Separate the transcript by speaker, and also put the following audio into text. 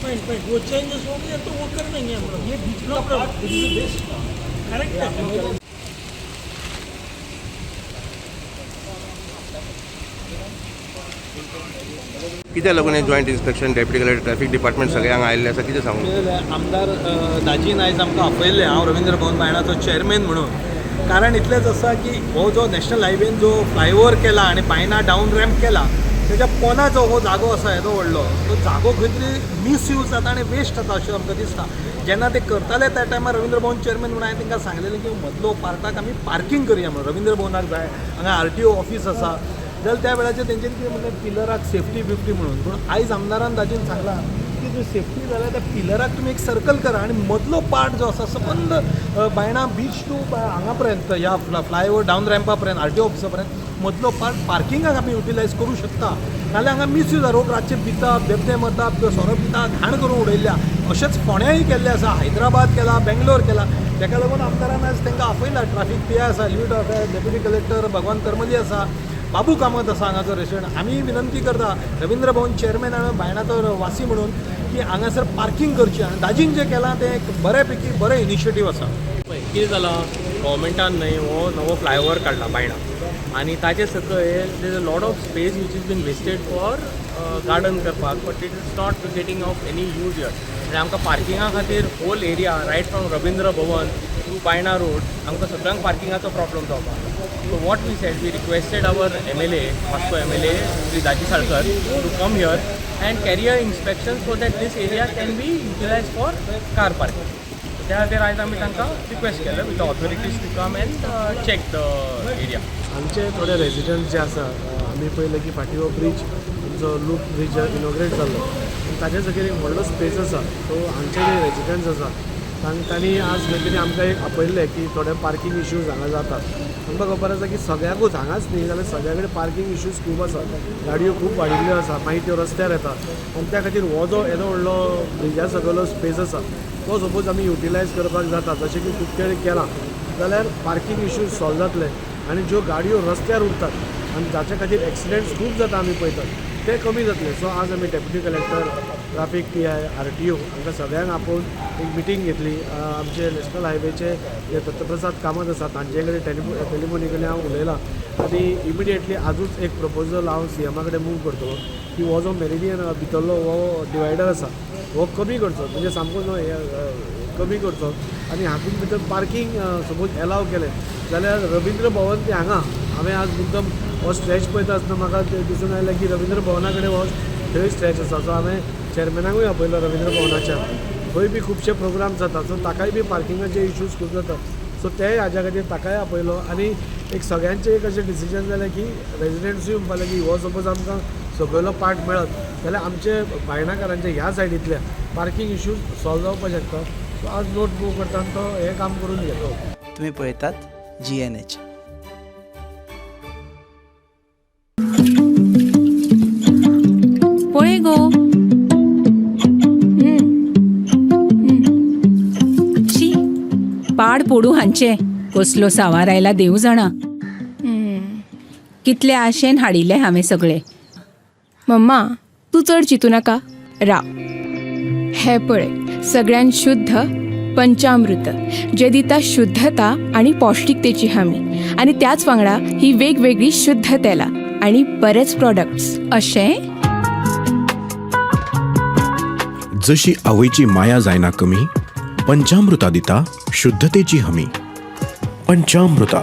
Speaker 1: Fine वो changes हो गया तो वो कर देंगे हम लोग, ये बीच नो प्रॉब्लम, करेक्ट है।
Speaker 2: कित्याक लागून हें joint inspection deputy collector traffic department सगळ्यांक आयिल्लें आसा, कितें सांगू?
Speaker 3: आमदार दाजीन आयज आमकां आपयल्लें हांव रवींद्र भवन बायणाचो चेअरमॅन म्हणून. कारण इतलेंच आसा की हो जो नॅशनल हायवेन जो फ्लायओव्हर केला आनी बायणा डावन रॅम्प केला तेज्या पोंदाचो हो जागो आसा येदो व्हडलो, तो जागो खंय तरी मिसयूज जाता आनी वेस्ट जाता अशें आमकां दिसता. जेन्ना ते करताले त्या टायमार रवींद्र भवन चेअरमॅन म्हणून हांवें तांकां सांगलेलें की मदलो पार्टाक आमी पार्किंग करया म्हणून, रवींद्र भवनाक जाय, हांगा RTO ऑफीस आसा. जाल्यार त्या वेळाचेर तेंच्यांनी कितें म्हणलें पिलराक सेफ्टी बिफ्टी म्हणून. पूण आयज आमदारान दाजीन सांगलां की जर सेफ्टी जाल्यार त्या पिलराक तुमी एक सर्कल करा आनी मदलो पार्ट जो आसा सबंद बायणा बीच टू हांगा पर्यंत ह्या फ्लायओव्हर डावन रॅम्पा पर्यंत RTO ऑफिसा पर्यंत मदलो पार्ट पार्किंगाक आमी युटिलायज करूं शकता. नाल्यार हांगा मिसयूज जाता, लोक रातचे पिता, बेबदे मरता, सोरो पिता, घाण करून उडयल्या. अशेंच फोंड्याय केल्लें आसा, हैदराबाद केला, बेंगलोर केला. ताका लागून आमदारान आयज तांकां आपयला. ट्रॅफिक PI आसा, लिव्ड डेप्युटी कलेक्टर भगवान करमली आसा, बाबू कामत आसा हांगाचो रेसिडेंट. आमी विनंती करता रवींद्र भवन चेअरमॅन आनी बायणाचो वासी म्हणून की हांगासर पार्किंग करची. आनी दाजीन जें केलां तें एक बरें इनिशिएटीव आसा.
Speaker 4: कितें जालां, गव्हर्मेंटान न्हय हो नवो फ्लायओव्हर काडला बायणा आनी ताचे सकयल there is a lot of space which is been wasted for garden करपाक, but it is not getting of any use here. आनी आमकां पार्किंगा खातीर whole area right from Ravindra Bhavan to Baina road आमकां सगळ्यांक पार्किंगाचो प्रॉब्लम जावपाक. So what we said, we requested our MLA, Moscow MLA, Sri Daji Salkar, to come here and carry a inspection so that this area can be utilized for car parking. So त्या खातीर आयज आमी तांकां request केलें with the authorities to come and check the area.
Speaker 5: आमचे थोडे resident जे आसा, आमी पळयलें की फाटीं हो ब्रीज जो लूप ब्रीज इनॉग्रेट जाल्लो, ताचे सकयल एक व्हडलो स्पेस आसा. सो हांगचे जे रेजिडंट्स आसा तांणी आज खंय तरी आमकां एक आपयल्लें की थोडे पार्किंग इश्यूज हांगा जातात. आमकां खबर आसा की सगळ्याकूच हांगाच न्ही जाल्यार सगळ्या कडेन पार्किंग इश्यूज खूब आसा, गाडयो खूब वाडिल्ल्यो आसा, मागीर त्यो रस्त्यार येतात. आनी त्या खातीर हो जो येदो व्हडलो ब्रिजा सकयलो स्पेस आसा तो सपोज आमी युटिलायज करपाक जाता, जशें की खूब कडेन केलां, जाल्यार पार्किंग इश्यूज सॉल्व जातले. आनी ज्यो गाडयो रस्त्यार उरतात आनी जाच्या खातीर एक्सिडेंट्स खूब जाता आमी पळयतात, ते कमी जातले. सो आज आमी deputy collector, traffic PI, RTO हांकां सगळ्यांक आपोवन एक मिटींग घेतली. आमचे नॅशनल हायवेचे जे दत्तप्रसाद कामत आसा तांचे कडेन टेलिफोनी कडेन हांव उलयलां आनी इमिडिएटली आजूच एक प्रपोजल हांव CM कडेन मूव करतलो की हो जो मेरिडियन भितरलो हो डिवायडर आसा हो कमी करचो, म्हणजे सामको कमी करचो. आनी हातूंत भितर पार्किंग सपोज एलाव केलें जाल्यार रवींद्र भवन ते हांगा हांवें आज मुद्दम हो स्ट्रेच पळयता आसतना म्हाका दिसून आयलें की रवींद्र भवना कडेन हो थंय स्ट्रेच आसा. सो हांवें चेअरमॅनाकूय आपयलो रवींद्र भवनाच्या, थंय बी खुबशे प्रोग्राम जाता. सो ताकाय बी पार्किंगाचे इश्यूज खूब जातात. सो तेय हाज्या खातीर ताकाय आपयलो आनी एक सगळ्यांचें एक अशें डिसिजन जालें की रेजिडेंट्सूय म्हणपाक की हो सपोज आमकां सकयलो पार्ट मेळत जाल्यार आमचे बायणाकारांचे ह्या सायडींतल्या पार्किंग इश्यूज सॉल्व जावपाक शकता. सो आज नोट मूव करता आनी तो हें काम करून घेतो.
Speaker 6: तुम्ही पळयतात GNH.
Speaker 7: पळय गो, शी पाड पोडू हांचे, कसलो सावार आयला देव जाणा. कितले आशेन हाडिल्ले हांवें सगळे.
Speaker 8: मम्मा तूं चड चिंतू नाका, राव. हे पळय सगळ्यात शुद्ध पंचामृत जे दिता शुद्धता आणि पौष्टिकतेची हमी, आणि त्याच वांगडा ही वेगवेगळी शुद्ध तेलां आणि बरेच प्रोडक्ट्स.
Speaker 7: अशें
Speaker 9: जशी आवयची माया जायना कमी, पंचामृता दिता शुद्धतेची हमी. पंचामृता.